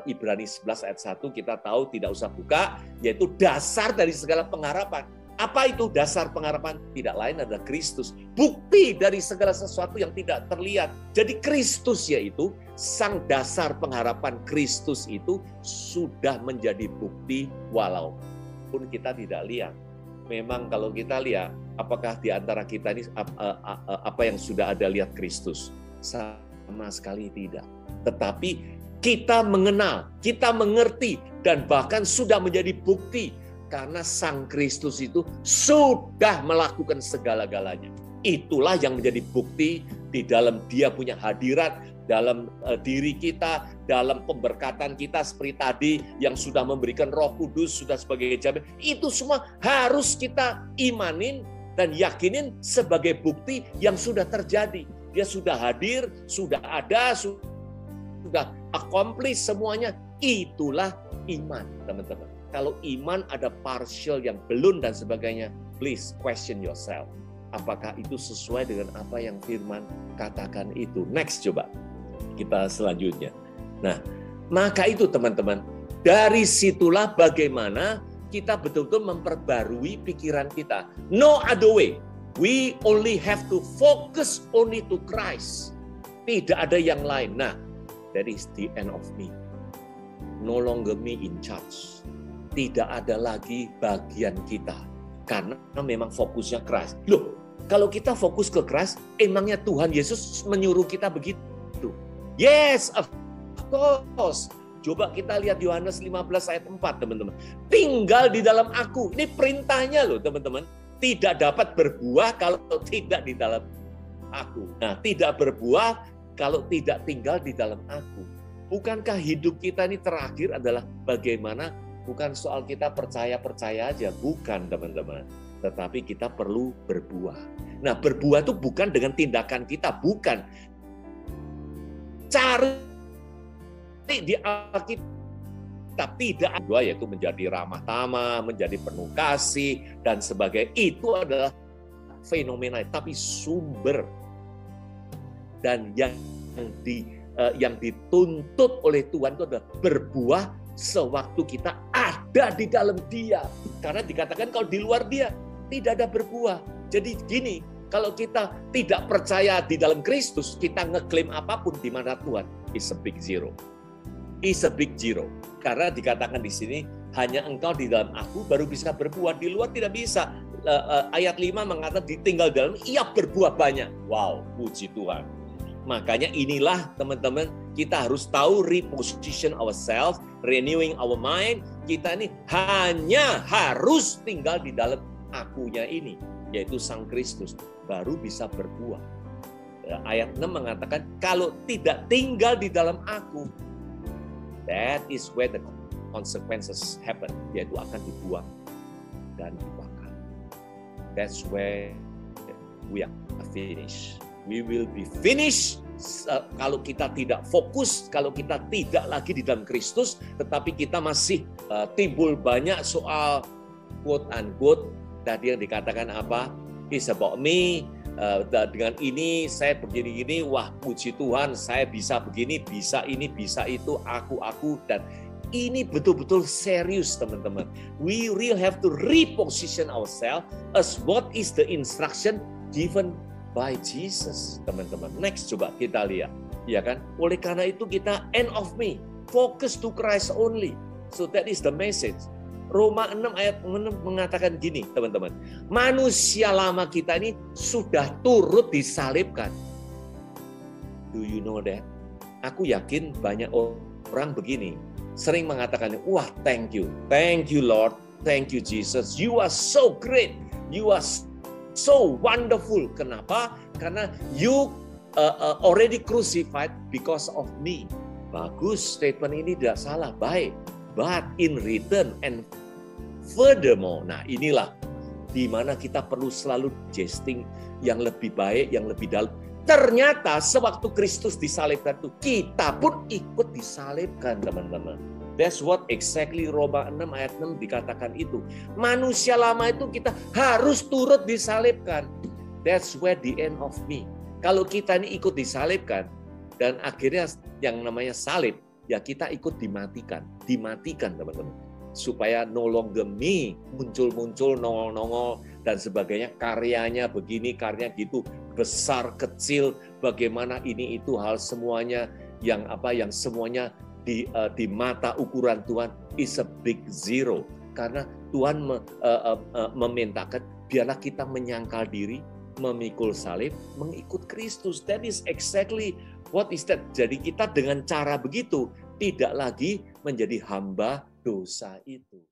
Ibrani 11 ayat 1 kita tahu, tidak usah buka, yaitu dasar dari segala pengharapan. Apa itu dasar pengharapan? Tidak lain adalah Kristus. Bukti dari segala sesuatu yang tidak terlihat. Jadi Kristus yaitu sang dasar pengharapan. Kristus itu sudah menjadi bukti walaupun kita tidak lihat. Memang kalau kita lihat, apakah di antara kita ini apa yang sudah ada lihat Kristus? Sama sekali tidak. Tetapi kita mengenal, kita mengerti, dan bahkan sudah menjadi bukti karena Sang Kristus itu sudah melakukan segala-galanya. Itulah yang menjadi bukti di dalam Dia punya hadirat, dalam diri kita, dalam pemberkatan kita seperti tadi yang sudah memberikan Roh Kudus, sudah sebagai jaminan. Itu semua harus kita imanin dan yakinin sebagai bukti yang sudah terjadi. Dia sudah hadir, sudah ada, sudah accomplish semuanya. Itulah iman, teman-teman. Kalau iman ada partial yang belum dan sebagainya, please question yourself. Apakah itu sesuai dengan apa yang firman katakan itu? Next, coba kita selanjutnya. Nah, maka itu teman-teman, dari situlah bagaimana kita betul-betul memperbarui pikiran kita. No other way. We only have to focus only to Christ. Tidak ada yang lain. Nah, that is the end of me. No longer me in charge. Tidak ada lagi bagian kita. Karena memang fokusnya Christ. Loh, kalau kita fokus ke Christ, emangnya Tuhan Yesus menyuruh kita begitu? Yes, of course. Coba kita lihat Yohanes 15 ayat 4, teman-teman. Tinggal di dalam aku. Ini perintahnya loh, teman-teman. Tidak dapat berbuah kalau tidak di dalam aku. Nah, tidak berbuah kalau tidak tinggal di dalam aku. Bukankah hidup kita ini terakhir adalah bagaimana, bukan soal kita percaya-percaya aja, bukan teman-teman. Tetapi kita perlu berbuah. Nah, berbuah itu bukan dengan tindakan kita, bukan. Cari di Alkitab tidak ada, yaitu menjadi ramah tamah, menjadi penuh kasih, dan sebagainya. Itu adalah fenomena, tapi sumber. Dan yang dituntut oleh Tuhan itu adalah berbuah sewaktu kita ada di dalam Dia. Karena dikatakan kalau di luar Dia tidak ada berbuah. Jadi gini, kalau kita tidak percaya di dalam Kristus, kita ngeklaim apapun di mana Tuhan, is a big zero. Is a big zero. Karena dikatakan di sini, hanya engkau di dalam aku baru bisa berbuah. Di luar tidak bisa. Ayat 5 mengatakan ditinggal dalam, ia berbuah banyak. Wow, puji Tuhan. Makanya inilah teman-teman, kita harus tahu reposition ourselves, renewing our mind. Kita ini hanya harus tinggal di dalam akunya ini, yaitu Sang Kristus, baru bisa berbuah. Ayat 6 mengatakan, kalau tidak tinggal di dalam aku, that is where the consequences happen, yaitu akan dibuang dan dibakar. That's where we are finished. We will be finished kalau kita tidak fokus, kalau kita tidak lagi di dalam Kristus, tetapi kita masih timbul banyak soal quote-unquote, tadi yang dikatakan apa? It's about me, dengan ini saya begini-gini, wah puji Tuhan saya bisa begini, bisa ini, bisa itu, aku, dan ini betul-betul serius teman-teman. We really have to reposition ourselves as what is the instruction given by Jesus, teman-teman. Next, coba kita lihat, ya kan? Oleh karena itu kita end of me, focus to Christ only. So that is the message. Roma 6 ayat 6 mengatakan gini, teman-teman. Manusia lama kita ini sudah turut disalibkan. Do you know that? Aku yakin banyak orang begini, sering mengatakan, wah thank you Lord, thank you Jesus, you are so great, you are so wonderful. Kenapa? Karena you already crucified because of me. Bagus, statement ini tidak salah, baik. But in return and furthermore, nah inilah di mana kita perlu selalu jesting yang lebih baik, yang lebih dalam. Ternyata sewaktu Kristus disalibkan itu, kita pun ikut disalibkan, teman-teman. That's what exactly Roma 6 ayat 6 dikatakan itu. Manusia lama itu kita harus turut disalibkan. That's where the end of me. Kalau kita ini ikut disalibkan, dan akhirnya yang namanya salib, ya kita ikut dimatikan teman-teman. Supaya no longer me, muncul-muncul, nongol-nongol, dan sebagainya, karyanya begini, karyanya gitu, besar, kecil, bagaimana ini, itu, hal semuanya, yang semuanya di mata ukuran Tuhan is a big zero. Karena Tuhan memintakan, biarlah kita menyangkal diri, memikul salib, mengikut Kristus. That is exactly what is that. Jadi kita dengan cara begitu, tidak lagi menjadi hamba dosa itu.